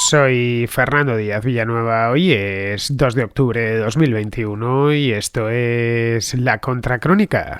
Soy Fernando Díaz Villanueva, hoy es 2 de octubre de 2021 y esto es La Contracrónica.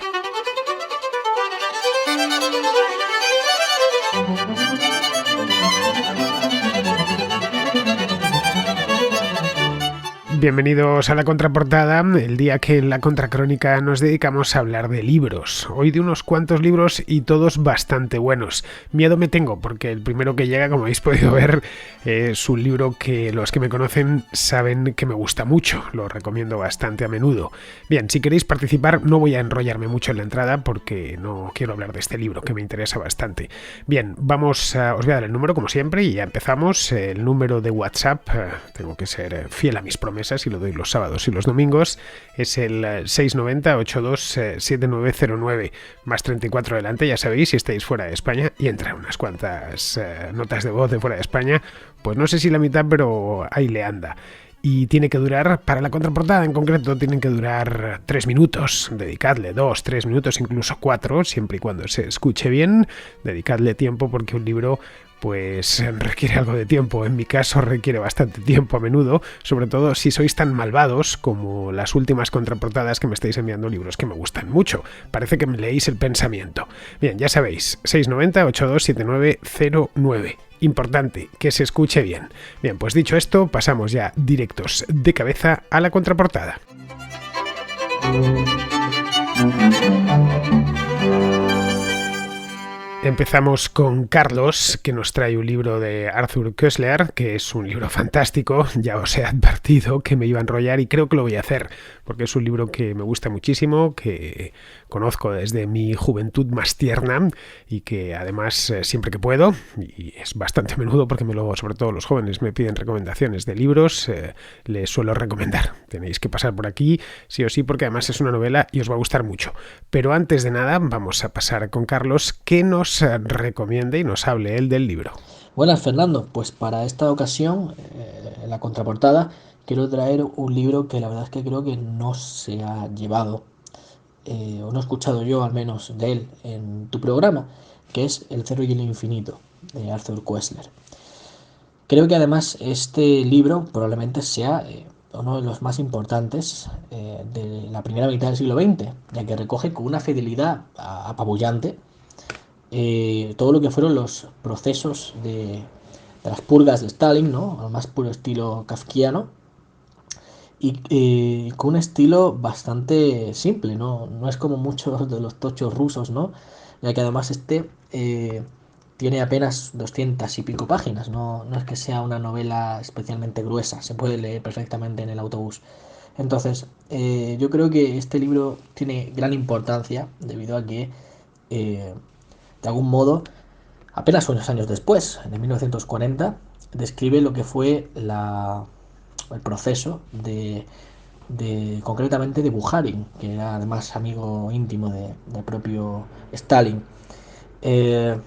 Bienvenidos a La Contraportada, el día que en La Contracrónica nos dedicamos a hablar de libros. Hoy de unos cuantos libros y todos bastante buenos. Miedo me tengo porque el primero que llega, como habéis podido ver, es un libro que los que me conocen saben que me gusta mucho. Lo recomiendo bastante a menudo. Bien, si queréis participar no voy a enrollarme mucho en la entrada porque no quiero hablar de este libro que me interesa bastante. Bien, os voy a dar el número como siempre y ya empezamos. El número de WhatsApp, tengo que ser fiel a mis promesas y lo doy los sábados y los domingos, es el 690-827909 más 34 adelante, ya sabéis, si estáis fuera de España y entran unas cuantas notas de voz de fuera de España, pues no sé si la mitad, pero ahí le anda. Y tiene que durar, para la contraportada en concreto, tienen que durar 3 minutos. Dedicadle 2, 3 minutos, incluso 4, siempre y cuando se escuche bien. Dedicadle tiempo porque un libro pues requiere algo de tiempo. En mi caso requiere bastante tiempo a menudo, sobre todo si sois tan malvados como las últimas contraportadas que me estáis enviando libros que me gustan mucho. Parece que me leéis el pensamiento. Bien, ya sabéis, 690-827909. Importante, que se escuche bien. Bien, pues dicho esto, pasamos ya directos de cabeza a la contraportada. Empezamos con Carlos, que nos trae un libro de Arthur Koestler, que es un libro fantástico. Ya os he advertido que me iba a enrollar y creo que lo voy a hacer, porque es un libro que me gusta muchísimo, que conozco desde mi juventud más tierna y que además siempre que puedo, y es bastante a menudo porque sobre todo los jóvenes me piden recomendaciones de libros, les suelo recomendar. Tenéis que pasar por aquí sí o sí porque además es una novela y os va a gustar mucho. Pero antes de nada vamos a pasar con Carlos, que nos recomiende y nos hable él del libro. Buenas, Fernando. Pues para esta ocasión, en la contraportada, quiero traer un libro que la verdad es que creo que no se ha llevado, o no he escuchado yo al menos de él en tu programa, que es El Cero y el Infinito, de Arthur Koestler. Creo que además este libro probablemente sea uno de los más importantes de la primera mitad del siglo XX, ya que recoge con una fidelidad apabullante todo lo que fueron los procesos de las purgas de Stalin, ¿no? Al más puro estilo kafkiano, y con un estilo bastante simple, ¿no? No es como muchos de los tochos rusos, ¿no? Ya que además tiene apenas 200 y pico páginas, no es que sea una novela especialmente gruesa, se puede leer perfectamente en el autobús. Entonces, yo creo que este libro tiene gran importancia debido a que de algún modo, apenas unos años después, en 1940, describe lo que fue el proceso concretamente de Bukharin, que era además amigo íntimo del propio Stalin. Eh,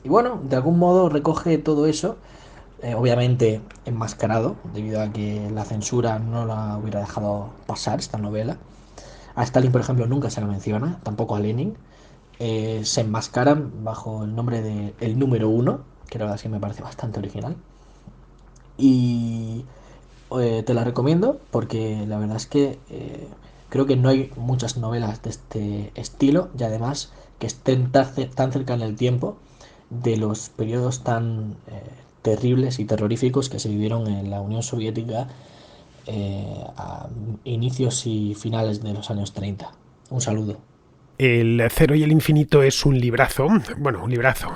y bueno, de algún modo recoge todo eso, obviamente enmascarado, debido a que la censura no la hubiera dejado pasar esta novela. A Stalin, por ejemplo, nunca se lo menciona, tampoco a Lenin. Se enmascaran bajo el nombre de El Número Uno, que la verdad es que me parece bastante original. Y te la recomiendo porque la verdad es que creo que no hay muchas novelas de este estilo y además que estén tan cerca en el tiempo de los periodos tan terribles y terroríficos que se vivieron en la Unión Soviética a inicios y finales de los años 30. Un saludo. El Cero y el Infinito es un librazo,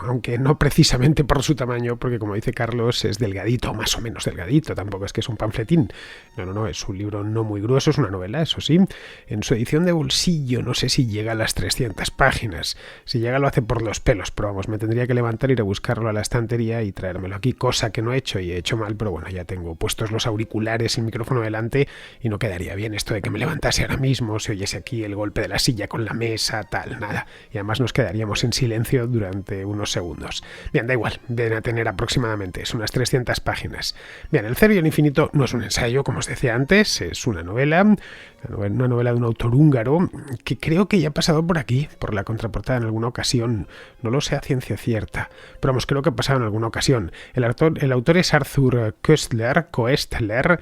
aunque no precisamente por su tamaño, porque como dice Carlos, es delgadito, más o menos delgadito, tampoco es que es un panfletín. No, es un libro no muy grueso, es una novela, eso sí. En su edición de bolsillo no sé si llega a las 300 páginas. Si llega lo hace por los pelos, pero vamos, me tendría que levantar, ir a buscarlo a la estantería y traérmelo aquí, cosa que no he hecho y he hecho mal, pero bueno, ya tengo puestos los auriculares y el micrófono delante y no quedaría bien esto de que me levantase ahora mismo, se oyese aquí el golpe de la silla con la mesa pasa, tal, nada. Y además nos quedaríamos en silencio durante unos segundos. Bien, da igual, deben a tener aproximadamente unas 300 páginas. Bien, El Cero y el Infinito no es un ensayo, como os decía antes, es una novela de un autor húngaro que creo que ya ha pasado por aquí, por la contraportada en alguna ocasión. No lo sé a ciencia cierta, pero vamos, creo que ha pasado en alguna ocasión. El autor es Arthur Koestler,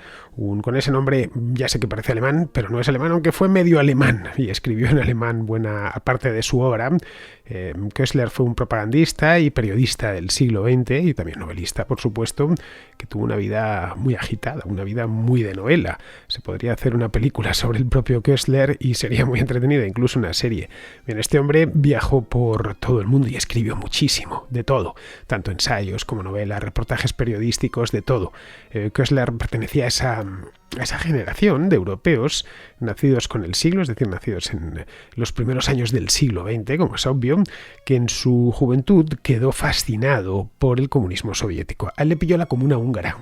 con ese nombre ya sé que parece alemán, pero no es alemán, aunque fue medio alemán y escribió en alemán buena parte de su obra. Koestler fue un propagandista y periodista del siglo XX y también novelista, por supuesto, que tuvo una vida muy agitada, una vida muy de novela. Se podría hacer una película sobre el propio Koestler y sería muy entretenida, incluso una serie. Bien, este hombre viajó por todo el mundo y escribió muchísimo, de todo, tanto ensayos como novelas, reportajes periodísticos, de todo. Koestler pertenecía a esa generación de europeos nacidos con el siglo, es decir, nacidos en los primeros años del siglo XX, como es obvio, que en su juventud quedó fascinado por el comunismo soviético. A él le pilló la Comuna húngara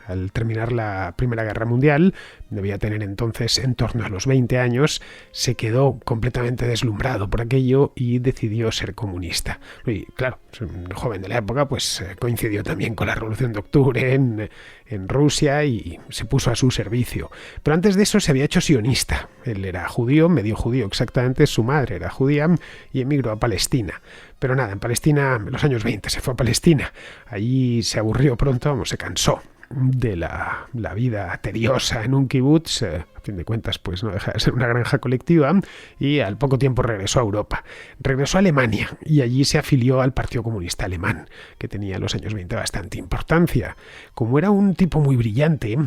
al terminar la Primera Guerra Mundial, debía tener entonces en torno a los 20 años, se quedó completamente deslumbrado por aquello y decidió ser comunista. Y claro, un joven de la época, pues coincidió también con la Revolución de Octubre en Rusia y se puso a su servicio. Pero antes de eso se había hecho sionista. Él era judío, medio judío exactamente, su madre era judía y emigró a Palestina. Pero nada, en Palestina, en los años 20 se fue a Palestina. Allí se aburrió pronto, se cansó de la vida tediosa en un kibutz, a fin de cuentas pues no deja de ser una granja colectiva, y al poco tiempo regresó a Europa, regresó a Alemania y allí se afilió al Partido Comunista Alemán, que tenía en los años 20 bastante importancia. Como era un tipo muy brillante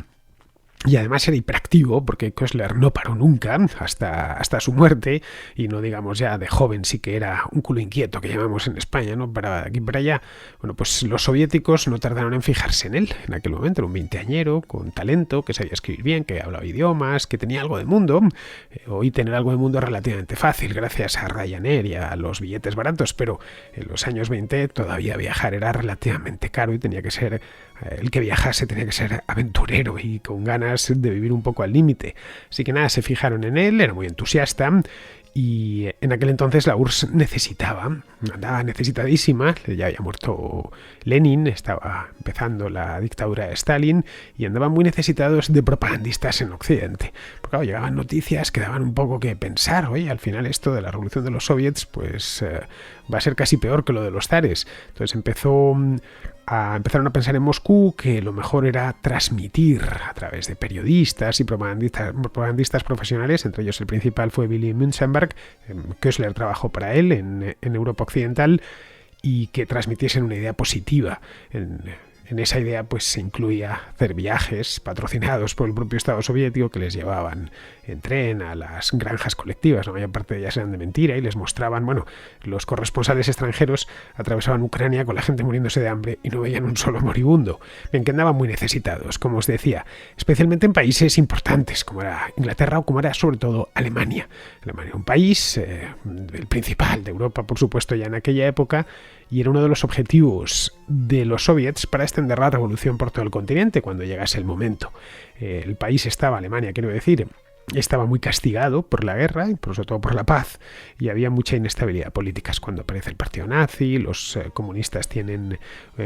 y además era hiperactivo, porque Koestler no paró nunca hasta su muerte, y no digamos ya de joven sí que era un culo inquieto, que llamamos en España, ¿no? Para aquí para allá. Bueno, pues los soviéticos no tardaron en fijarse en él. En aquel momento era un veinteañero con talento, que sabía escribir bien, que hablaba idiomas, que tenía algo de mundo. Hoy tener algo de mundo es relativamente fácil gracias a Ryanair y a los billetes baratos, pero en los años 20 todavía viajar era relativamente caro y tenía que ser el que viajase tenía que ser aventurero y con ganas de vivir un poco al límite. Así que nada, se fijaron en él, era muy entusiasta y en aquel entonces la URSS andaba necesitadísima, ya había muerto Lenin, estaba empezando la dictadura de Stalin y andaban muy necesitados de propagandistas en Occidente. Porque claro, llegaban noticias que daban un poco que pensar, oye, al final esto de la revolución de los soviets pues va a ser casi peor que lo de los zares. Entonces empezaron a pensar en Moscú que lo mejor era transmitir a través de periodistas y propagandistas profesionales, entre ellos el principal fue Willy Münzenberg, Koestler trabajó para él en Europa Occidental, y que transmitiesen una idea positiva. En esa idea pues se incluía hacer viajes patrocinados por el propio Estado soviético que les llevaban en tren a las granjas colectivas, la mayor parte de ellas eran de mentira, y les mostraban, los corresponsales extranjeros atravesaban Ucrania con la gente muriéndose de hambre y no veían un solo moribundo. Bien, que andaban muy necesitados, como os decía, especialmente en países importantes como era Inglaterra o como era sobre todo Alemania. Alemania, un país, el principal de Europa, por supuesto, ya en aquella época, y era uno de los objetivos de los soviets para extender la revolución por todo el continente cuando llegase el momento. El país Alemania, quiero decir, estaba muy castigado por la guerra y sobre todo por la paz, y había mucha inestabilidad política. Es cuando aparece el partido nazi, los comunistas tienen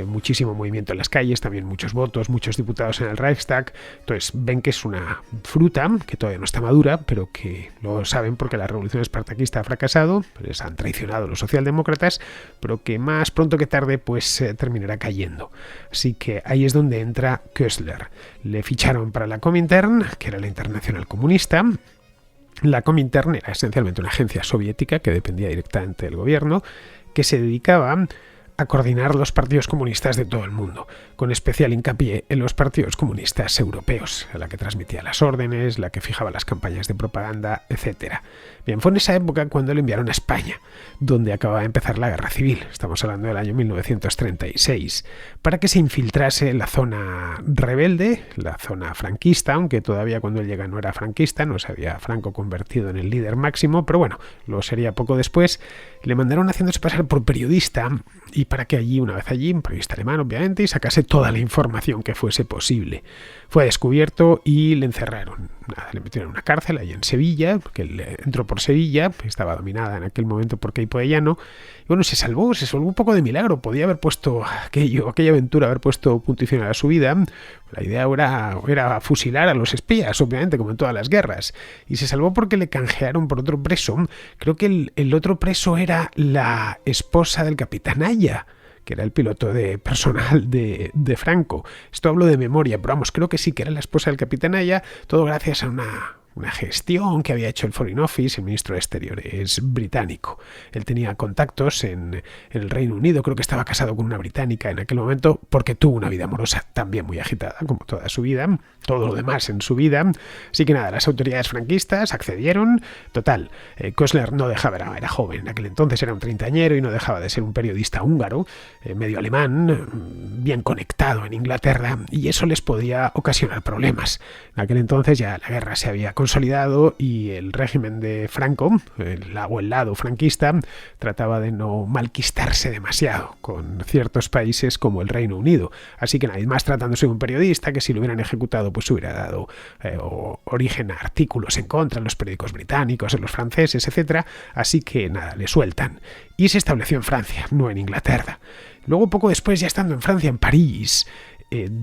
muchísimo movimiento en las calles, también muchos votos, muchos diputados en el Reichstag. Entonces ven que es una fruta que todavía no está madura, pero que lo saben porque la revolución espartaquista ha fracasado, les han traicionado los socialdemócratas, pero que más pronto que tarde pues terminará cayendo. Así que ahí es donde entra Koestler. Le ficharon para la Comintern, que era la Internacional Comunista. La Comintern era esencialmente una agencia soviética que dependía directamente del gobierno, que se dedicaba a coordinar los partidos comunistas de todo el mundo, con especial hincapié en los partidos comunistas europeos, la que transmitía las órdenes, la que fijaba las campañas de propaganda, etc. Bien, fue en esa época cuando le enviaron a España, donde acababa de empezar la Guerra Civil, estamos hablando del año 1936, para que se infiltrase la zona rebelde, la zona franquista, aunque todavía cuando él llega no era franquista, no se había Franco convertido en el líder máximo, pero bueno, lo sería poco después. Le mandaron haciéndose pasar por periodista, y para que allí, una vez allí, un periodista alemán obviamente, y sacase toda la información que fuese posible. Fue descubierto y le encerraron. nada, le metieron en una cárcel ahí en Sevilla, porque él entró por Sevilla, estaba dominada en aquel momento por Queipo de Llano, y bueno, se salvó un poco de milagro, podía haber puesto aquella aventura, haber puesto punto y final a su vida. La idea era fusilar a los espías, obviamente, como en todas las guerras, y se salvó porque le canjearon por otro preso. Creo que el otro preso era la esposa del capitán Aya, que era el piloto de personal de Franco. Esto hablo de memoria, pero vamos, creo que sí que era la esposa del capitán Aya, todo gracias a una gestión que había hecho el Foreign Office, el ministro de Exteriores británico. Él tenía contactos en el Reino Unido, creo que estaba casado con una británica en aquel momento, porque tuvo una vida amorosa también muy agitada, como toda su vida, todo lo demás en su vida. Así que nada, las autoridades franquistas accedieron. Total, Koestler no dejaba, era joven, en aquel entonces era un treintañero y no dejaba de ser un periodista húngaro, medio alemán, bien conectado en Inglaterra, y eso les podía ocasionar problemas. En aquel entonces ya la guerra se había consolidado y el régimen de Franco, el lado franquista, trataba de no malquistarse demasiado con ciertos países como el Reino Unido. Así que nada más, tratándose de un periodista que si lo hubieran ejecutado pues hubiera dado origen a artículos en contra en los periódicos británicos, en los franceses, etc. Así que nada, le sueltan. Y se estableció en Francia, no en Inglaterra. Luego, poco después, ya estando en Francia, en París,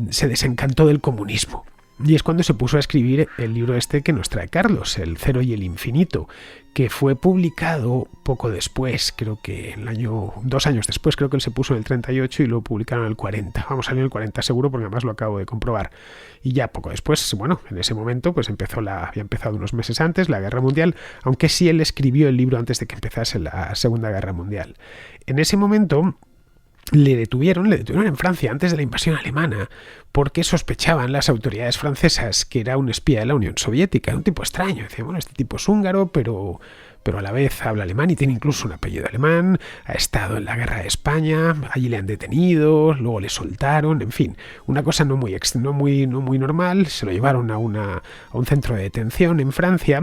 se desencantó del comunismo. Y es cuando se puso a escribir el libro este que nos trae Carlos, El Cero y el Infinito, que fue publicado poco después, creo que 2 años después, creo que él se puso en el 38 y lo publicaron en el 40. Vamos a salir en el 40 seguro, porque además lo acabo de comprobar. Y ya poco después, bueno, en ese momento, pues había empezado unos meses antes la Guerra Mundial, aunque sí él escribió el libro antes de que empezase la Segunda Guerra Mundial. En ese momento le detuvieron en Francia antes de la invasión alemana, porque sospechaban las autoridades francesas que era un espía de la Unión Soviética, un tipo extraño. Decían, bueno, este tipo es húngaro, pero a la vez habla alemán y tiene incluso un apellido alemán, ha estado en la guerra de España, allí le han detenido, luego le soltaron, en fin, una cosa no muy normal. Se lo llevaron a un centro de detención en Francia,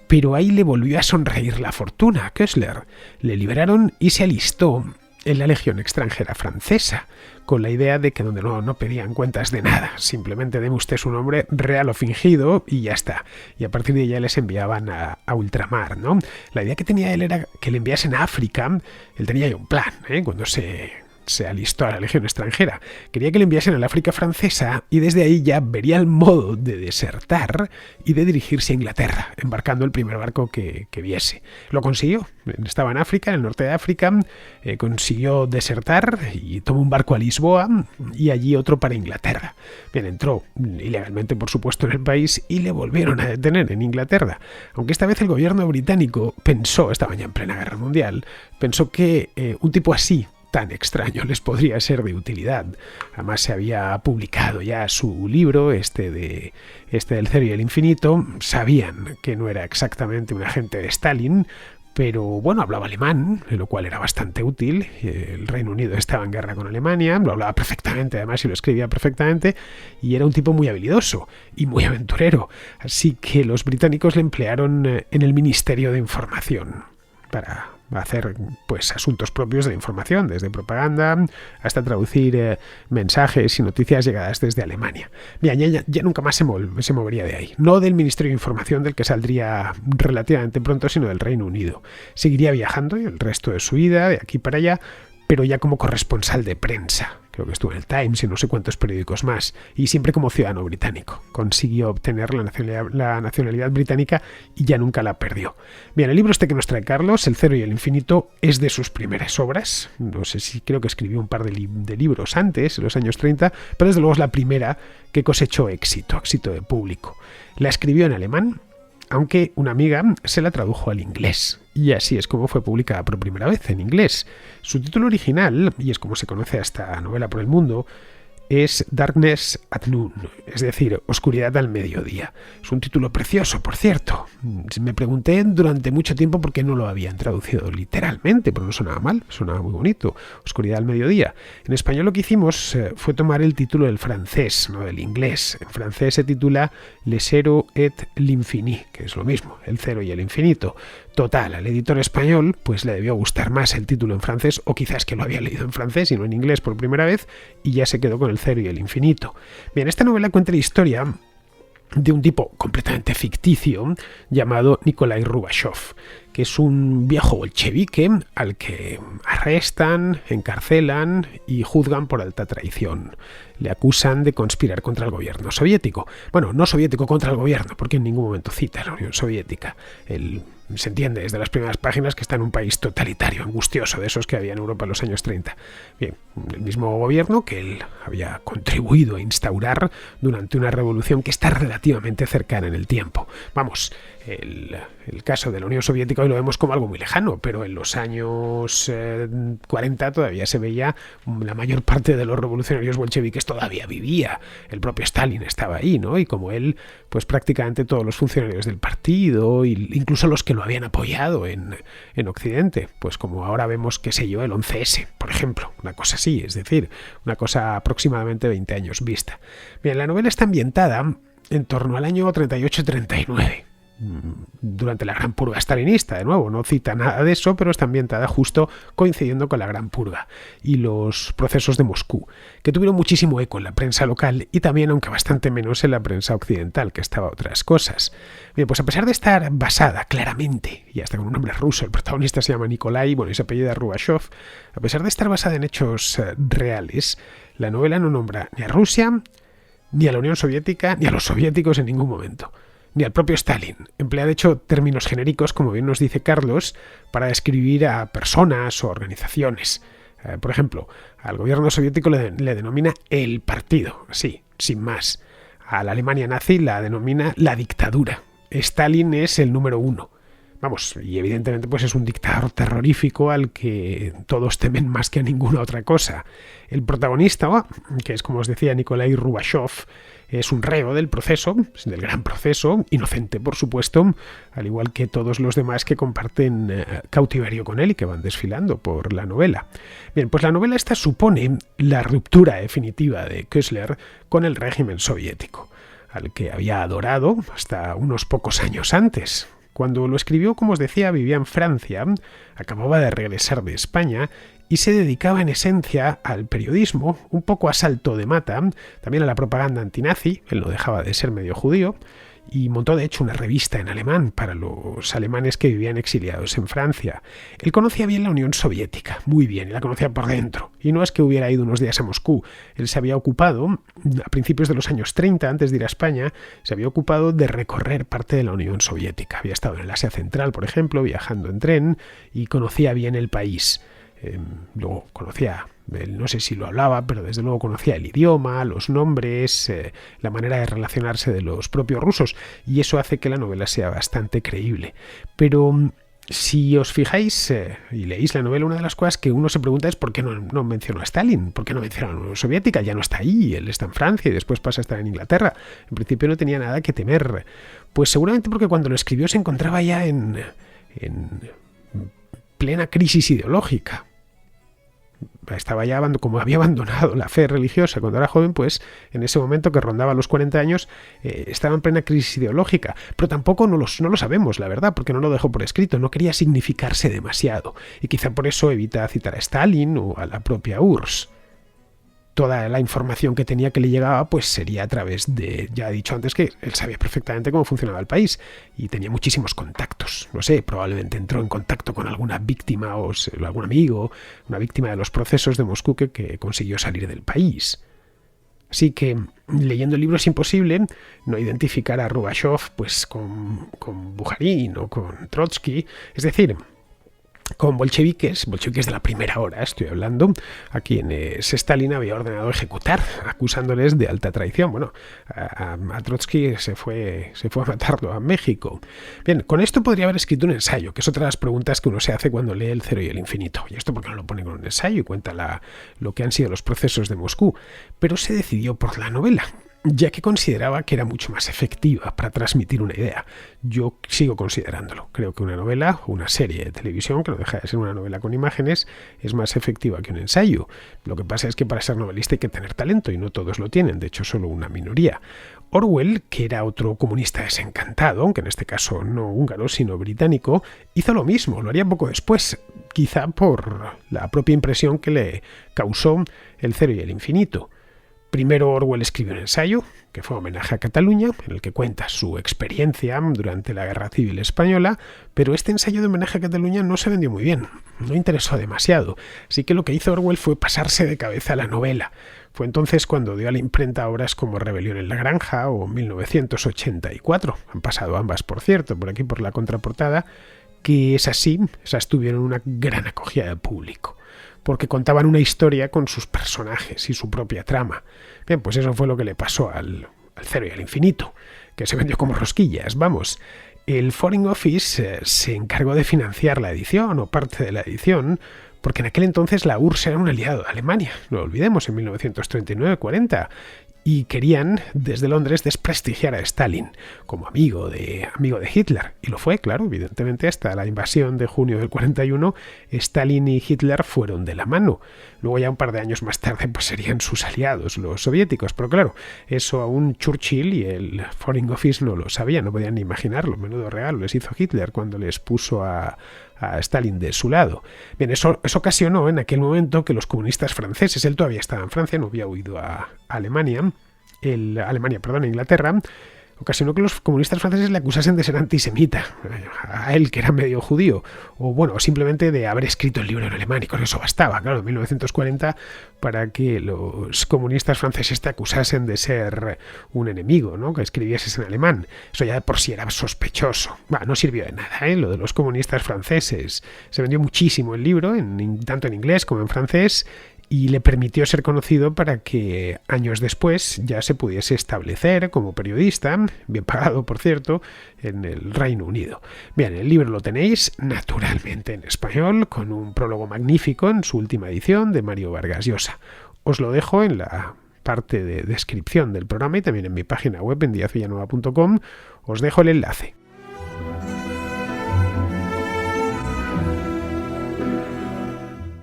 pero ahí le volvió a sonreír la fortuna a Koestler. Le liberaron y se alistó en la Legión extranjera francesa, con la idea de que donde no pedían cuentas de nada, simplemente deme usted su nombre real o fingido y ya está. Y a partir de ahí ya les enviaban a ultramar, ¿no? La idea que tenía él era que le enviasen a África. Él tenía ya un plan, cuando se alistó a la Legión extranjera. Quería que le enviasen al África francesa y desde ahí ya vería el modo de desertar y de dirigirse a Inglaterra, embarcando el primer barco que viese. Lo consiguió. Estaba en África, en el norte de África, consiguió desertar y tomó un barco a Lisboa y allí otro para Inglaterra. Bien, entró ilegalmente, por supuesto, en el país y le volvieron a detener en Inglaterra. Aunque esta vez el gobierno británico pensó, estaba ya en plena guerra mundial, pensó que un tipo así, tan extraño, les podría ser de utilidad. Además se había publicado ya su libro, este del Cero y el Infinito. Sabían que no era exactamente un agente de Stalin, pero bueno, hablaba alemán, lo cual era bastante útil. El Reino Unido estaba en guerra con Alemania, lo hablaba perfectamente, además, y lo escribía perfectamente, y era un tipo muy habilidoso y muy aventurero. Así que los británicos le emplearon en el Ministerio de Información para hacer pues asuntos propios de la información, desde propaganda hasta traducir mensajes y noticias llegadas desde Alemania. Bien, ya nunca más se movería de ahí. No del Ministerio de Información, del que saldría relativamente pronto, sino del Reino Unido. Seguiría viajando el resto de su vida, de aquí para allá, pero ya como corresponsal de prensa. Creo que estuvo en el Times y no sé cuántos periódicos más, y siempre como ciudadano británico. Consiguió obtener la nacionalidad británica y ya nunca la perdió. Bien, el libro este que nos trae Carlos, El Cero y el Infinito, es de sus primeras obras. No sé si creo que escribió un par de libros antes, en los años 30, pero desde luego es la primera que cosechó éxito de público. La escribió en alemán, aunque una amiga se la tradujo al inglés. Y así es como fue publicada por primera vez en inglés. Su título original, y es como se conoce a esta novela por el mundo, es Darkness at Noon, es decir, Oscuridad al mediodía. Es un título precioso, por cierto. Me pregunté durante mucho tiempo por qué no lo habían traducido literalmente, pero no sonaba mal, sonaba muy bonito. Oscuridad al mediodía. En español lo que hicimos fue tomar el título del francés, no del inglés. En francés se titula Le Zero et l'Infini, que es lo mismo, el cero y el infinito. Total, al editor español pues le debió gustar más el título en francés, o quizás que lo había leído en francés y no en inglés por primera vez, y ya se quedó con el cero y el infinito. Bien, esta novela cuenta la historia de un tipo completamente ficticio llamado Nikolai Rubashov, que es un viejo bolchevique al que arrestan, encarcelan y juzgan por alta traición. Le acusan de conspirar contra el gobierno soviético. Bueno, no soviético, contra el gobierno, porque en ningún momento cita a la Unión Soviética. Se entiende desde las primeras páginas que está en un país totalitario, angustioso, de esos que había en Europa en los años 30. Bien, el mismo gobierno que él había contribuido a instaurar durante una revolución que está relativamente cercana en el tiempo. Vamos, el caso de la Unión Soviética hoy lo vemos como algo muy lejano, pero en los años 40 todavía se veía, la mayor parte de los revolucionarios bolcheviques todavía vivía. El propio Stalin estaba ahí, ¿no? Y como él, pues prácticamente todos los funcionarios del partido, incluso los que lo habían apoyado en Occidente, pues como ahora vemos, qué sé yo, el 11S, por ejemplo, una cosa así, es decir, una cosa aproximadamente 20 años vista. Bien, la novela está ambientada en torno al año 38-39. Durante la Gran Purga stalinista, de nuevo, no cita nada de eso, pero está ambientada justo coincidiendo con la Gran Purga y los procesos de Moscú, que tuvieron muchísimo eco en la prensa local y también, aunque bastante menos, en la prensa occidental, que estaba a otras cosas. Bien, pues a pesar de estar basada claramente, y hasta con un nombre ruso, el protagonista se llama Nikolai, bueno, y se apellida Rubashov, a pesar de estar basada en hechos reales, la novela no nombra ni a Rusia, ni a la Unión Soviética, ni a los soviéticos en ningún momento. Ni al propio Stalin. Emplea de hecho términos genéricos, como bien nos dice Carlos, para describir a personas o organizaciones. Por ejemplo, al gobierno soviético le denomina el partido, así, sin más. A la Alemania nazi la denomina la dictadura. Stalin es el número 1. Vamos, y evidentemente pues es un dictador terrorífico al que todos temen más que a ninguna otra cosa. El protagonista, que es, como os decía, Nikolai Rubashov, es un reo del proceso, del gran proceso, inocente por supuesto, al igual que todos los demás que comparten cautiverio con él y que van desfilando por la novela. Bien, pues la novela esta supone la ruptura definitiva de Koestler con el régimen soviético, al que había adorado hasta unos pocos años antes. Cuando lo escribió, como os decía, vivía en Francia, acababa de regresar de España y se dedicaba en esencia al periodismo, un poco a salto de mata, también a la propaganda antinazi, él no dejaba de ser medio judío, y montó de hecho una revista en alemán para los alemanes que vivían exiliados en Francia. Él conocía bien la Unión Soviética, muy bien, y la conocía por dentro. Y no es que hubiera ido unos días a Moscú, él se había ocupado, a principios de los años 30, antes de ir a España, se había ocupado de recorrer parte de la Unión Soviética. Había estado en el Asia Central, por ejemplo, viajando en tren, y conocía bien el país. Luego conocía, no sé si lo hablaba, pero desde luego conocía el idioma, los nombres, la manera de relacionarse de los propios rusos, y eso hace que la novela sea bastante creíble. Pero si os fijáis y leéis la novela, una de las cosas que uno se pregunta es ¿por qué no mencionó a Stalin? ¿Por qué no mencionó a la Unión Soviética? Ya no está ahí, él está en Francia y después pasa a estar en Inglaterra. En principio no tenía nada que temer. Pues seguramente porque cuando lo escribió se encontraba ya en plena crisis ideológica. Estaba ya, como había abandonado la fe religiosa cuando era joven, pues en ese momento que rondaba los 40 años estaba en plena crisis ideológica, pero tampoco no lo sabemos, la verdad, porque no lo dejó por escrito, no quería significarse demasiado, y quizá por eso evita citar a Stalin o a la propia URSS. Toda la información que tenía que le llegaba pues sería a través de, ya he dicho antes que él sabía perfectamente cómo funcionaba el país y tenía muchísimos contactos, no sé, probablemente entró en contacto con alguna víctima o algún amigo, una víctima de los procesos de Moscú que consiguió salir del país. Así que leyendo el libro es imposible no identificar a Rubashov pues con Bujarin o con Trotsky, es decir, con bolcheviques de la primera hora, estoy hablando, a quienes Stalin había ordenado ejecutar, acusándoles de alta traición. Bueno, a Trotsky se fue a matarlo a México. Bien, con esto podría haber escrito un ensayo, que es otra de las preguntas que uno se hace cuando lee El Cero y el Infinito. ¿Y esto por qué no lo pone con un ensayo y cuenta lo que han sido los procesos de Moscú? Pero se decidió por la novela, ya que consideraba que era mucho más efectiva para transmitir una idea. Yo sigo considerándolo. Creo que una novela o una serie de televisión, que no deja de ser una novela con imágenes, es más efectiva que un ensayo. Lo que pasa es que para ser novelista hay que tener talento y no todos lo tienen, de hecho solo una minoría. Orwell, que era otro comunista desencantado, aunque en este caso no húngaro sino británico, hizo lo mismo, lo haría poco después, quizá por la propia impresión que le causó El Cero y el Infinito. Primero Orwell escribió un ensayo, que fue homenaje a Cataluña, en el que cuenta su experiencia durante la Guerra Civil Española, pero este ensayo de homenaje a Cataluña no se vendió muy bien, no interesó demasiado, así que lo que hizo Orwell fue pasarse de cabeza la novela. Fue entonces cuando dio a la imprenta obras como Rebelión en la Granja o 1984, han pasado ambas por cierto, por aquí por la contraportada, que esas tuvieron una gran acogida del público, porque contaban una historia con sus personajes y su propia trama. Bien, pues eso fue lo que le pasó al Cero y al Infinito, que se vendió como rosquillas, vamos. El Foreign Office se encargó de financiar la edición o parte de la edición, porque en aquel entonces la URSS era un aliado de Alemania, no lo olvidemos, en 1939-40, y querían desde Londres desprestigiar a Stalin como amigo de Hitler. Y lo fue, claro, evidentemente, hasta la invasión de junio del 41, Stalin y Hitler fueron de la mano. Luego ya un par de años más tarde pues serían sus aliados, los soviéticos. Pero claro, eso aún Churchill y el Foreign Office no lo sabían, no podían ni imaginarlo. Menudo regalo les hizo Hitler cuando les puso a Stalin de su lado. Bien, eso ocasionó en aquel momento que los comunistas franceses, él todavía estaba en Francia, no había huido a Alemania, Inglaterra, ocasionó que los comunistas franceses le acusasen de ser antisemita, a él que era medio judío, o bueno, simplemente de haber escrito el libro en alemán, y con eso bastaba, claro, en 1940, para que los comunistas franceses te acusasen de ser un enemigo, ¿no? Que escribieses en alemán. Eso ya de por sí era sospechoso. No sirvió de nada, lo de los comunistas franceses. Se vendió muchísimo el libro, tanto en inglés como en francés, y le permitió ser conocido para que años después ya se pudiese establecer como periodista, bien pagado por cierto, en el Reino Unido. Bien, el libro lo tenéis naturalmente en español, con un prólogo magnífico en su última edición de Mario Vargas Llosa. Os lo dejo en la parte de descripción del programa y también en mi página web en diazvillanueva.com. Os dejo el enlace.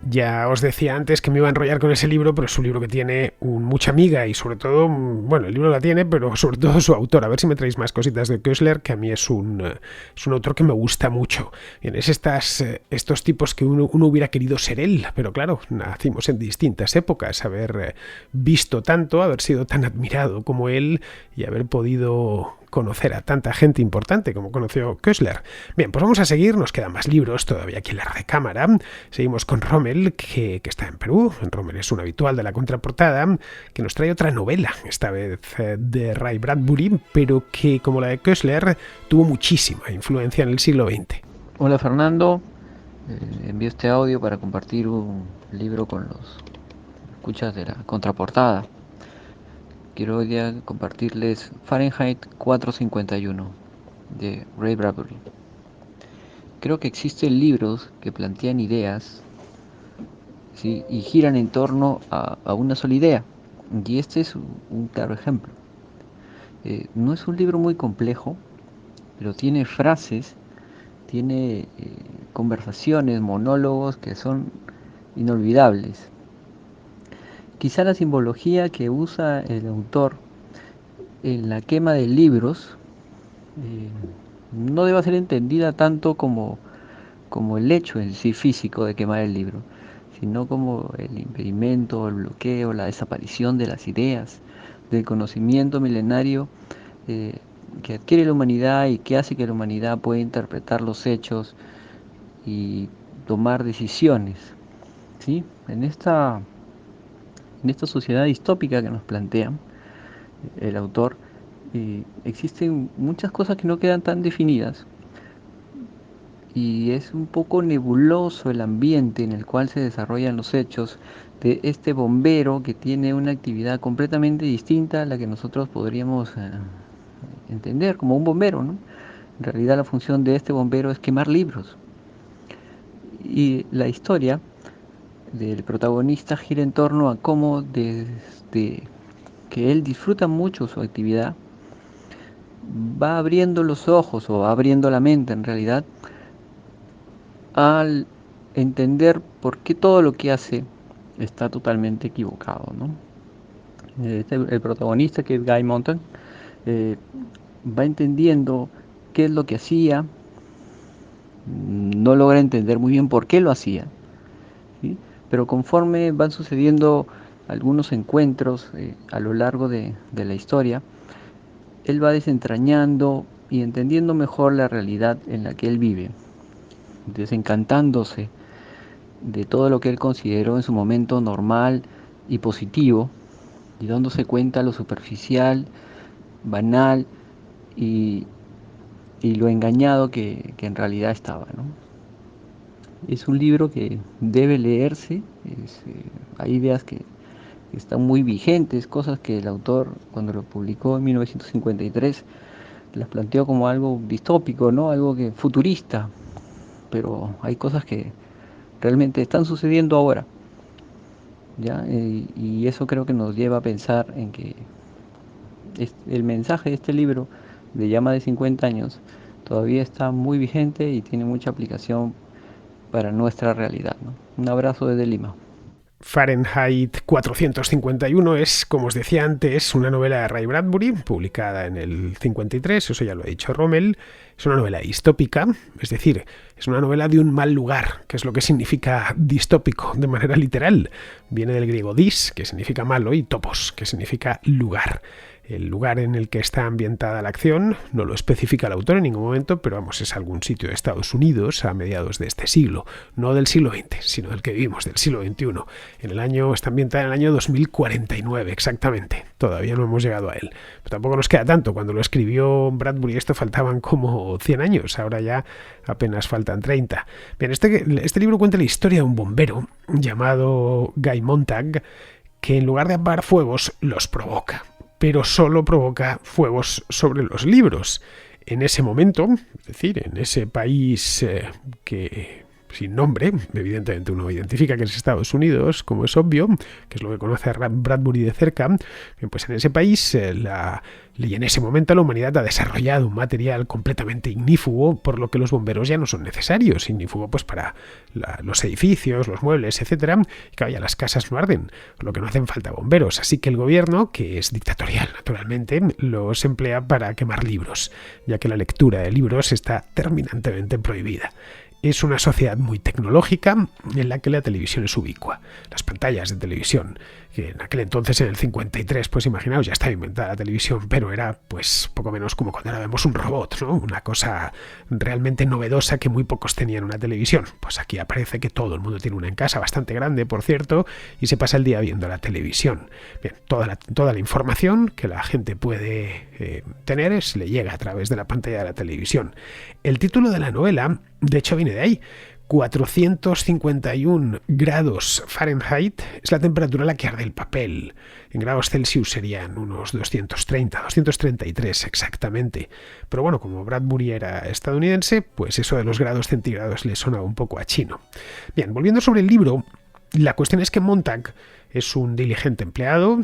Ya os decía antes que me iba a enrollar con ese libro, pero es un libro que tiene mucha amiga y sobre todo, bueno, el libro la tiene, pero sobre todo su autor. A ver si me traéis más cositas de Koestler, que a mí es un autor que me gusta mucho. Bien, es estos tipos que uno hubiera querido ser él, pero claro, nacimos en distintas épocas, haber visto tanto, haber sido tan admirado como él y haber podido conocer a tanta gente importante como conoció Koestler. Bien, pues vamos a seguir, nos quedan más libros todavía aquí en la recámara. Seguimos con Rommel, que está en Perú. Rommel es un habitual de la contraportada, que nos trae otra novela, esta vez de Ray Bradbury, pero que, como la de Koestler, tuvo muchísima influencia en el siglo XX. Hola Fernando, envío este audio para compartir un libro con los escuchas de la contraportada. Quiero hoy día compartirles Fahrenheit 451 de Ray Bradbury. Creo que existen libros que plantean ideas, ¿sí?, y giran en torno a una sola idea, y este es un claro ejemplo. No es un libro muy complejo, pero tiene frases, tiene conversaciones, monólogos que son inolvidables. Quizá la simbología que usa el autor en la quema de libros no debe ser entendida tanto como el hecho en sí físico de quemar el libro, sino como el impedimento, el bloqueo, la desaparición de las ideas, del conocimiento milenario que adquiere la humanidad y que hace que la humanidad pueda interpretar los hechos y tomar decisiones, ¿sí? En esta sociedad distópica que nos plantea el autor, existen muchas cosas que no quedan tan definidas y es un poco nebuloso el ambiente en el cual se desarrollan los hechos de este bombero que tiene una actividad completamente distinta a la que nosotros podríamos entender como un bombero, ¿no? En realidad la función de este bombero es quemar libros, y la historia del protagonista gira en torno a cómo desde que él disfruta mucho su actividad va abriendo los ojos o va abriendo la mente en realidad al entender por qué todo lo que hace está totalmente equivocado, ¿no? El protagonista, que es Guy Mountain, va entendiendo qué es lo que hacía, no logra entender muy bien por qué lo hacía, ¿sí? Pero conforme van sucediendo algunos encuentros a lo largo de la historia, él va desentrañando y entendiendo mejor la realidad en la que él vive, desencantándose de todo lo que él consideró en su momento normal y positivo, y dándose cuenta lo superficial, banal y lo engañado que en realidad estaba, ¿no? Es un libro que debe leerse, hay ideas que están muy vigentes, cosas que el autor cuando lo publicó en 1953 las planteó como algo distópico, ¿no? Algo que futurista, pero hay cosas que realmente están sucediendo ahora, ¿ya? Y eso creo que nos lleva a pensar en que el mensaje de este libro de ya más de 50 años todavía está muy vigente y tiene mucha aplicación para nuestra realidad, ¿no? Un abrazo desde Lima. Fahrenheit 451 es, como os decía antes, una novela de Ray Bradbury, publicada en el 53, eso ya lo ha dicho Rommel. Es una novela distópica, es decir, es una novela de un mal lugar, que es lo que significa distópico de manera literal. Viene del griego dis, que significa malo, y topos, que significa lugar. El lugar en el que está ambientada la acción no lo especifica el autor en ningún momento, pero vamos, es algún sitio de Estados Unidos a mediados de este siglo, no del siglo XX, sino del que vivimos, del siglo XXI. Está ambientada en el año 2049, exactamente. Todavía no hemos llegado a él. Pero tampoco nos queda tanto. Cuando lo escribió Bradbury esto faltaban como 100 años, ahora ya apenas faltan 30. Bien, este libro cuenta la historia de un bombero llamado Guy Montag, que en lugar de apagar fuegos, los provoca. Pero solo provoca fuegos sobre los libros. En ese momento, es decir, en ese país que sin nombre, evidentemente uno identifica que es Estados Unidos, como es obvio, que es lo que conoce a Bradbury de cerca, pues en ese país y en ese momento la humanidad ha desarrollado un material completamente ignífugo, por lo que los bomberos ya no son necesarios. Ignífugo pues para los edificios, los muebles, etcétera, y que ya las casas no arden, por lo que no hacen falta bomberos. Así que el gobierno, que es dictatorial naturalmente, los emplea para quemar libros, ya que la lectura de libros está terminantemente prohibida. Es una sociedad muy tecnológica en la que la televisión es ubicua. Las pantallas de televisión, que en aquel entonces, en el 53, pues imaginaos, ya estaba inventada la televisión, pero era pues poco menos como cuando ahora vemos un robot, ¿no? Una cosa realmente novedosa que muy pocos tenían una televisión. Pues aquí aparece que todo el mundo tiene una en casa, bastante grande, por cierto, y se pasa el día viendo la televisión. Bien, toda la información que la gente puede tener le llega a través de la pantalla de la televisión. El título de la novela, de hecho, viene de ahí. 451 grados Fahrenheit es la temperatura a la que arde el papel. En grados Celsius serían unos 233 exactamente. Pero bueno, como Bradbury era estadounidense, pues eso de los grados centígrados le sonaba un poco a chino. Bien, volviendo sobre el libro, la cuestión es que Montag es un diligente empleado,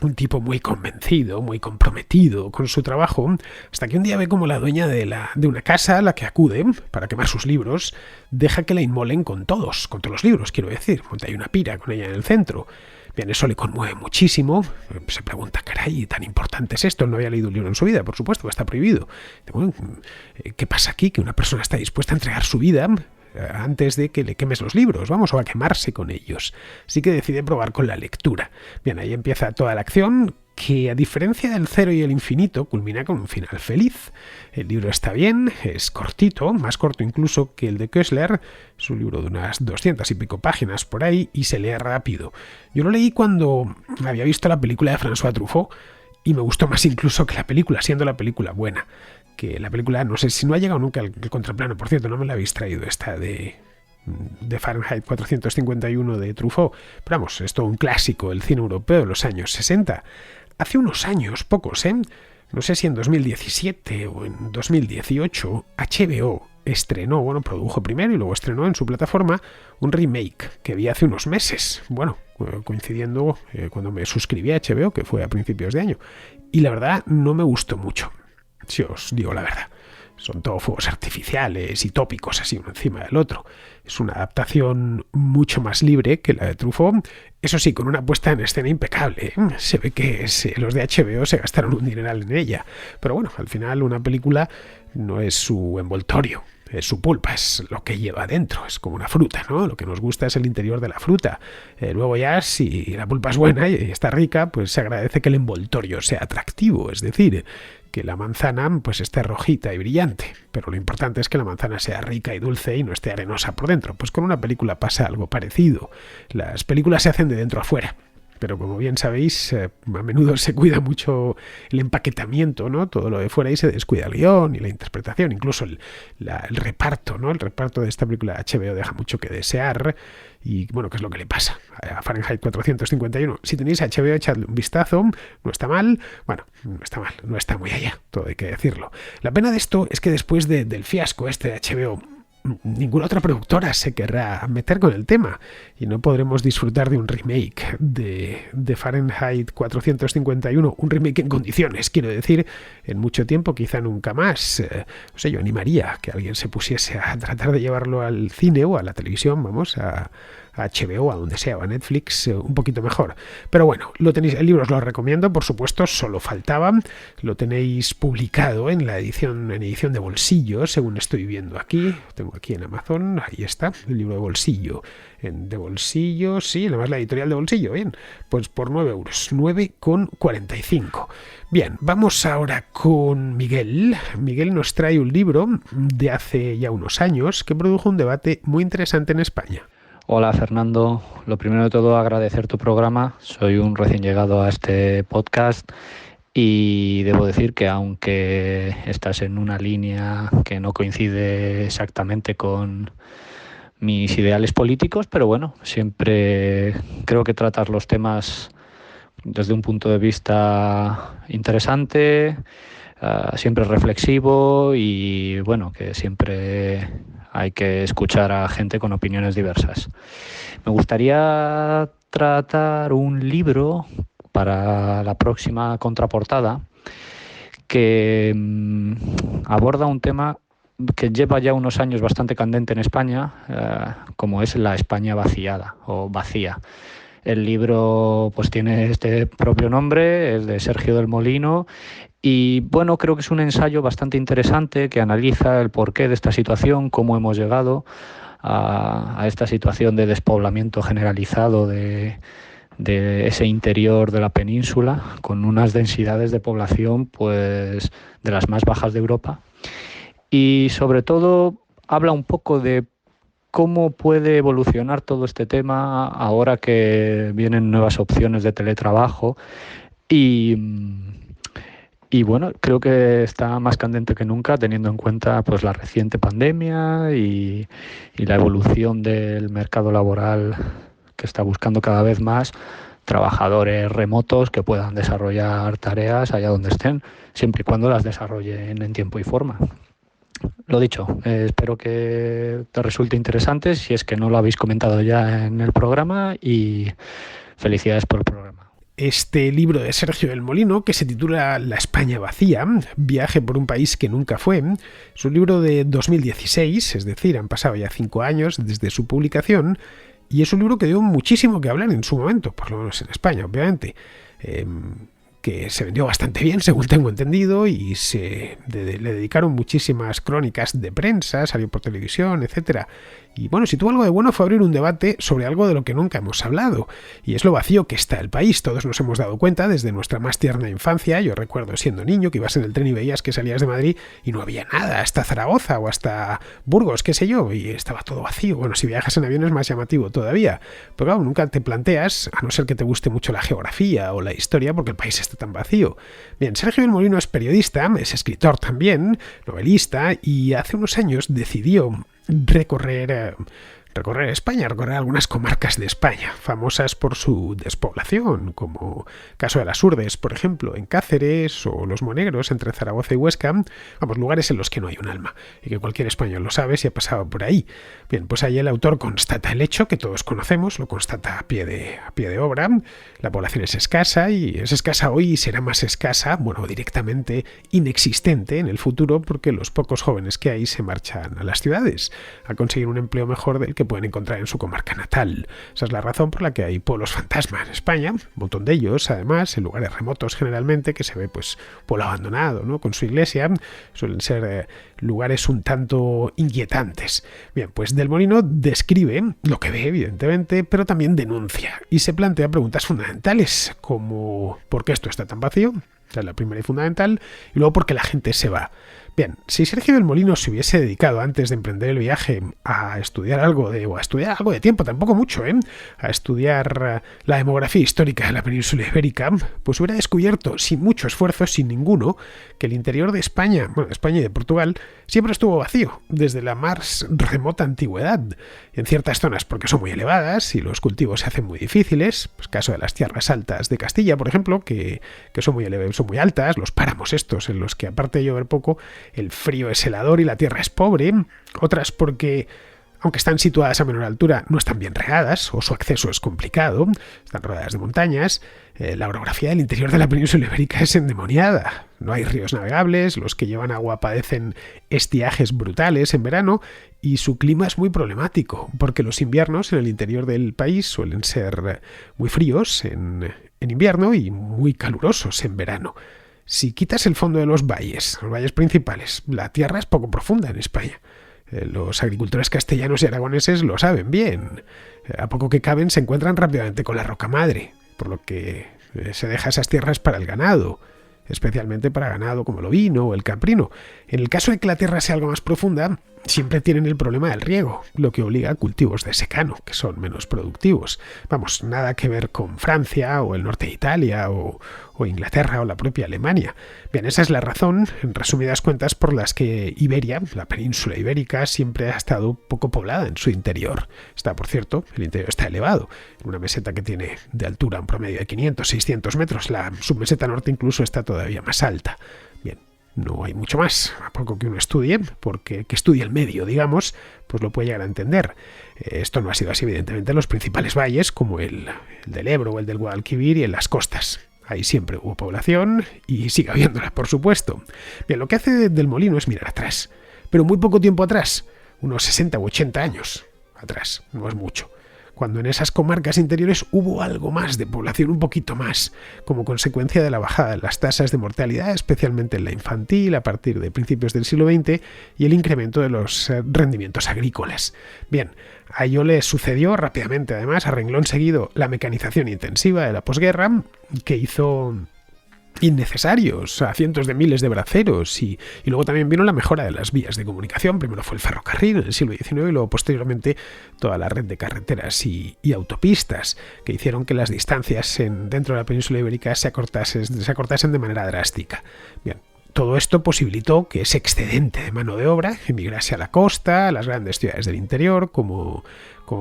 un tipo muy convencido, muy comprometido con su trabajo, hasta que un día ve como la dueña de una casa a la que acude para quemar sus libros deja que la inmolen con todos los libros, quiero decir. Monta ahí una pira con ella en el centro. Bien, eso le conmueve muchísimo. Se pregunta, caray, ¿tan importante es esto? Él no había leído un libro en su vida, por supuesto, está prohibido. Bueno, ¿qué pasa aquí? Que una persona está dispuesta a entregar su vida antes de que le quemes los libros, o a quemarse con ellos. Así que decide probar con la lectura. Bien, ahí empieza toda la acción, que a diferencia del Cero y el Infinito, culmina con un final feliz. El libro está bien, es cortito, más corto incluso que el de Koestler, es un libro de unas 200 y pico páginas por ahí, y se lee rápido. Yo lo leí cuando había visto la película de François Truffaut, y me gustó más incluso que la película, siendo la película buena. Que la película, no sé si no ha llegado nunca al contraplano, por cierto, no me la habéis traído esta de Fahrenheit 451 de Truffaut, pero vamos, es todo un clásico, el cine europeo de los años 60. Hace unos años, pocos, no sé si en 2017 o en 2018, HBO produjo primero y luego estrenó en su plataforma un remake que vi hace unos meses, coincidiendo cuando me suscribí a HBO, que fue a principios de año, y la verdad no me gustó mucho. Si os digo la verdad, son todos fuegos artificiales y tópicos así uno encima del otro. Es una adaptación mucho más libre que la de Truffaut, eso sí, con una puesta en escena impecable. Se ve que los de HBO se gastaron un dineral en ella, pero bueno, al final una película no es su envoltorio. su pulpa, es lo que lleva dentro, es como una fruta, ¿no? Lo que nos gusta es el interior de la fruta. Luego ya, si la pulpa es buena y está rica, pues se agradece que el envoltorio sea atractivo, es decir, que la manzana pues esté rojita y brillante, pero lo importante es que la manzana sea rica y dulce y no esté arenosa por dentro. Pues con una película pasa algo parecido. Las películas se hacen de dentro a fuera, pero como bien sabéis, a menudo se cuida mucho el empaquetamiento, ¿no? Todo lo de fuera, y se descuida el guión y la interpretación, incluso el reparto, ¿no? El reparto de esta película de HBO deja mucho que desear. Y bueno, ¿qué es lo que le pasa a Fahrenheit 451? Si tenéis HBO, echadle un vistazo, no está mal, bueno, no está mal, no está muy allá, todo hay que decirlo. La pena de esto es que después del fiasco este de HBO, ninguna otra productora se querrá meter con el tema y no podremos disfrutar de un remake de Fahrenheit 451, un remake en condiciones, quiero decir, en mucho tiempo, quizá nunca más. No sé, yo animaría que alguien se pusiese a tratar de llevarlo al cine o a la televisión, vamos, a HBO, a donde sea, o a Netflix, un poquito mejor. Pero bueno, lo tenéis, el libro os lo recomiendo, por supuesto, solo faltaba. Lo tenéis publicado en edición de bolsillo, según estoy viendo aquí. Lo tengo aquí en Amazon, ahí está, el libro de bolsillo. De bolsillo, sí, además la editorial de bolsillo, bien, pues por 9 euros, 9,45. Bien, vamos ahora con Miguel. Miguel nos trae un libro de hace ya unos años que produjo un debate muy interesante en España. Hola Fernando, lo primero de todo agradecer tu programa, soy un recién llegado a este podcast y debo decir que aunque estás en una línea que no coincide exactamente con mis ideales políticos, pero bueno, siempre creo que tratas los temas desde un punto de vista interesante, siempre reflexivo y bueno, que siempre hay que escuchar a gente con opiniones diversas. Me gustaría tratar un libro para la próxima contraportada que aborda un tema que lleva ya unos años bastante candente en España, como es la España vaciada o vacía. El libro pues tiene este propio nombre, es de Sergio del Molino, y bueno, creo que es un ensayo bastante interesante que analiza el porqué de esta situación, cómo hemos llegado a esta situación de despoblamiento generalizado de ese interior de la península, con unas densidades de población pues de las más bajas de Europa. Y sobre todo habla un poco de cómo puede evolucionar todo este tema ahora que vienen nuevas opciones de teletrabajo y bueno, creo que está más candente que nunca teniendo en cuenta pues la reciente pandemia y la evolución del mercado laboral que está buscando cada vez más trabajadores remotos que puedan desarrollar tareas allá donde estén, siempre y cuando las desarrollen en tiempo y forma. Lo dicho, espero que te resulte interesante, si es que no lo habéis comentado ya en el programa, y felicidades por el programa. Este libro de Sergio del Molino, que se titula La España vacía, viaje por un país que nunca fue, es un libro de 2016, es decir, han pasado ya 5 años desde su publicación, y es un libro que dio muchísimo que hablar en su momento, por lo menos en España, obviamente. Que se vendió bastante bien, según tengo entendido, y le dedicaron muchísimas crónicas de prensa, salió por televisión, etcétera. Y bueno, si tuvo algo de bueno fue abrir un debate sobre algo de lo que nunca hemos hablado, y es lo vacío que está el país. Todos nos hemos dado cuenta desde nuestra más tierna infancia. Yo recuerdo siendo niño que ibas en el tren y veías que salías de Madrid y no había nada, hasta Zaragoza o hasta Burgos, qué sé yo, y estaba todo vacío. Bueno, si viajas en avión es más llamativo todavía, pero claro, nunca te planteas, a no ser que te guste mucho la geografía o la historia, porque el país está tan vacío. Bien, Sergio del Molino es periodista, es escritor también, novelista, y hace unos años decidió recorrer España, recorrer algunas comarcas de España, famosas por su despoblación, como caso de las Urdes, por ejemplo, en Cáceres, o Los Monegros, entre Zaragoza y Huesca, vamos, lugares en los que no hay un alma, y que cualquier español lo sabe si ha pasado por ahí. Bien, pues ahí el autor constata el hecho que todos conocemos, lo constata a pie de obra. La población es escasa, y es escasa hoy y será más escasa, bueno, directamente inexistente en el futuro, porque los pocos jóvenes que hay se marchan a las ciudades a conseguir un empleo mejor del que que pueden encontrar en su comarca natal. Esa es la razón por la que hay pueblos fantasma en España, un montón de ellos, además, en lugares remotos generalmente, que se ve pues pueblo abandonado, ¿no? Con su iglesia. Suelen ser lugares un tanto inquietantes. Bien, pues Del Molino describe lo que ve, evidentemente, pero también denuncia y se plantea preguntas fundamentales como ¿por qué esto está tan vacío? Esa es la primera y fundamental, y luego porque la gente se va. Bien, si Sergio del Molino se hubiese dedicado antes de emprender el viaje a estudiar algo de tiempo, tampoco mucho, a estudiar la demografía histórica de la península ibérica, pues hubiera descubierto, sin mucho esfuerzo, sin ninguno, que el interior de España, bueno, de España y de Portugal, siempre estuvo vacío, desde la más remota antigüedad, en ciertas zonas porque son muy elevadas y los cultivos se hacen muy difíciles, pues caso de las tierras altas de Castilla, por ejemplo, que son muy altas, los páramos estos en los que aparte de llover poco, el frío es helador y la tierra es pobre, otras porque, aunque están situadas a menor altura, no están bien regadas o su acceso es complicado, están rodeadas de montañas. La orografía del interior de la península ibérica es endemoniada. No hay ríos navegables, los que llevan agua padecen estiajes brutales en verano y su clima es muy problemático, porque los inviernos en el interior del país suelen ser muy fríos en invierno y muy calurosos en verano. Si quitas el fondo de los valles principales, la tierra es poco profunda en España. Los agricultores castellanos y aragoneses lo saben bien. A poco que caben se encuentran rápidamente con la roca madre, por lo que se deja esas tierras para el ganado, especialmente para ganado como el ovino o el caprino. En el caso de que la tierra sea algo más profunda, siempre tienen el problema del riego, lo que obliga a cultivos de secano, que son menos productivos. Vamos, nada que ver con Francia o el norte de Italia o Inglaterra o la propia Alemania. Bien, esa es la razón, en resumidas cuentas, por las que Iberia, la península ibérica, siempre ha estado poco poblada en su interior. Por cierto, el interior está elevado, en una meseta que tiene de altura un promedio de 500-600 metros. La submeseta norte incluso está todavía más alta. Bien, no hay mucho más, a poco que uno estudie, porque que estudie el medio, digamos, pues lo puede llegar a entender. Esto no ha sido así, evidentemente, en los principales valles, como el del Ebro o el del Guadalquivir y en las costas. Ahí siempre hubo población y sigue habiéndola, por supuesto. Bien, lo que hace Del Molino es mirar atrás, pero muy poco tiempo atrás, unos 60 u 80 años atrás, no es mucho, cuando en esas comarcas interiores hubo algo más de población, un poquito más, como consecuencia de la bajada de las tasas de mortalidad, especialmente en la infantil, a partir de principios del siglo XX, y el incremento de los rendimientos agrícolas. Bien, a ello le sucedió rápidamente, además, a renglón seguido, la mecanización intensiva de la posguerra, que hizo innecesarios a cientos de miles de braceros y luego también vino la mejora de las vías de comunicación. Primero fue el ferrocarril en el siglo XIX y luego posteriormente toda la red de carreteras y autopistas que hicieron que las distancias dentro de la península ibérica se acortasen de manera drástica. Bien, todo esto posibilitó que ese excedente de mano de obra emigrase a la costa, a las grandes ciudades del interior como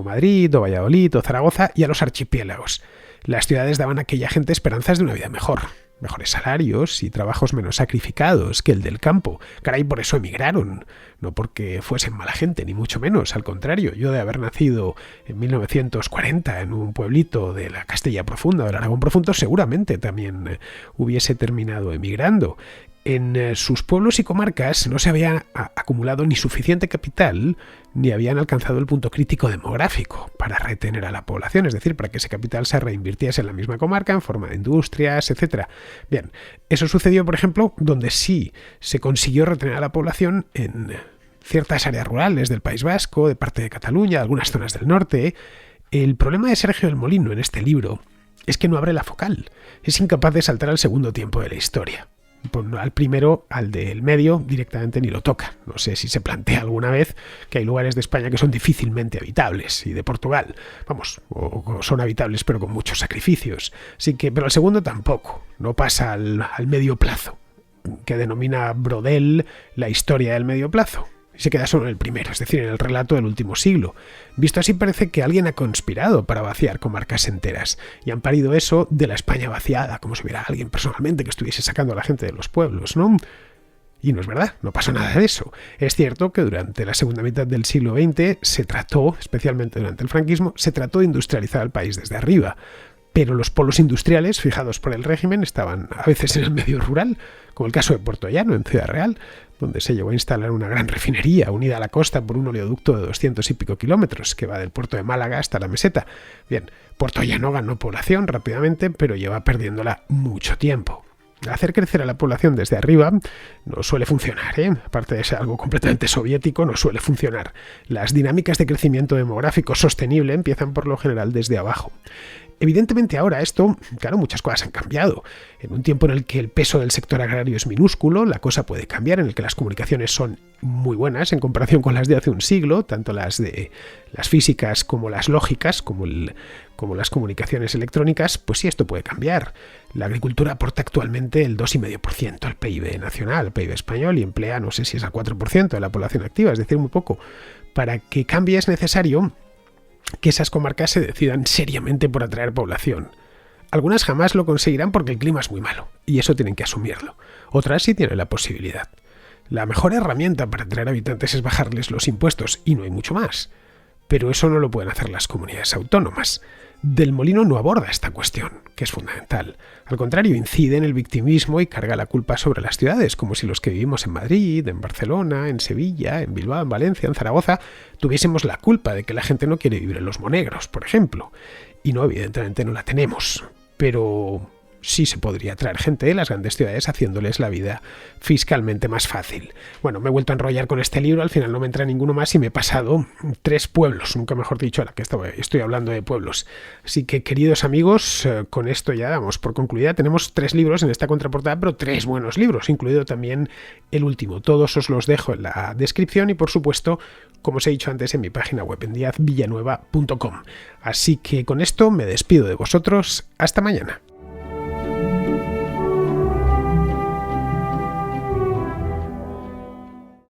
Madrid o Valladolid o Zaragoza y a los archipiélagos. Las ciudades daban a aquella gente esperanzas de una vida mejor, mejores salarios y trabajos menos sacrificados que el del campo. Caray, por eso emigraron, no porque fuesen mala gente, ni mucho menos, al contrario. Yo, de haber nacido en 1940 en un pueblito de la Castilla Profunda, del Aragón Profundo, seguramente también hubiese terminado emigrando. En sus pueblos y comarcas no se había acumulado ni suficiente capital ni habían alcanzado el punto crítico demográfico para retener a la población, es decir, para que ese capital se reinvirtiese en la misma comarca en forma de industrias, etc. Bien, eso sucedió, por ejemplo, donde sí se consiguió retener a la población en ciertas áreas rurales del País Vasco, de parte de Cataluña, algunas zonas del norte. El problema de Sergio del Molino en este libro es que no abre la focal, es incapaz de saltar al segundo tiempo de la historia. Al primero, al del medio, directamente ni lo toca. No sé si se plantea alguna vez que hay lugares de España que son difícilmente habitables, y de Portugal, vamos, o son habitables pero con muchos sacrificios. Pero el segundo tampoco, no pasa al medio plazo, que denomina Brodel la historia del medio plazo. Y se queda solo en el primero, es decir, en el relato del último siglo. Visto así, parece que alguien ha conspirado para vaciar comarcas enteras, y han parido eso de la España vaciada, como si hubiera alguien personalmente que estuviese sacando a la gente de los pueblos, ¿no? Y no es verdad, no pasó nada de eso. Es cierto que durante la segunda mitad del siglo XX se trató, especialmente durante el franquismo, se trató de industrializar el país desde arriba. Pero los polos industriales fijados por el régimen estaban a veces en el medio rural, como el caso de Puerto Llano, en Ciudad Real, donde se llegó a instalar una gran refinería unida a la costa por un oleoducto de 200 y pico kilómetros, que va del puerto de Málaga hasta la meseta. Bien, Puerto Llano ganó población rápidamente, pero lleva perdiéndola mucho tiempo. Hacer crecer a la población desde arriba no suele funcionar, ¿eh? Aparte de ser algo completamente soviético, no suele funcionar. Las dinámicas de crecimiento demográfico sostenible empiezan por lo general desde abajo. Evidentemente ahora esto, claro, muchas cosas han cambiado. En un tiempo en el que el peso del sector agrario es minúsculo, la cosa puede cambiar, en el que las comunicaciones son muy buenas en comparación con las de hace un siglo, tanto las de las físicas como las lógicas, como las comunicaciones electrónicas, pues sí, esto puede cambiar. La agricultura aporta actualmente el 2,5% al PIB nacional, al PIB español, y emplea, no sé si es al 4% de la población activa, es decir, muy poco. Para que cambie es necesario que esas comarcas se decidan seriamente por atraer población. Algunas jamás lo conseguirán porque el clima es muy malo, y eso tienen que asumirlo. Otras sí tienen la posibilidad. La mejor herramienta para atraer habitantes es bajarles los impuestos, y no hay mucho más. Pero eso no lo pueden hacer las comunidades autónomas. Del Molino no aborda esta cuestión, que es fundamental. Al contrario, incide en el victimismo y carga la culpa sobre las ciudades, como si los que vivimos en Madrid, en Barcelona, en Sevilla, en Bilbao, en Valencia, en Zaragoza, tuviésemos la culpa de que la gente no quiere vivir en Los Monegros, por ejemplo. Y no, evidentemente no la tenemos. Pero sí se podría atraer gente de las grandes ciudades haciéndoles la vida fiscalmente más fácil. Bueno, me he vuelto a enrollar con este libro, al final no me entra ninguno más y me he pasado 3 pueblos, nunca mejor dicho, a la que estoy hablando de pueblos. Así que, queridos amigos, con esto ya damos por concluida. Tenemos 3 libros en esta contraportada, pero 3 buenos libros, incluido también el último. Todos os los dejo en la descripción y, por supuesto, como os he dicho antes, en mi página web, en diazvillanueva.com. Así que con esto me despido de vosotros. Hasta mañana.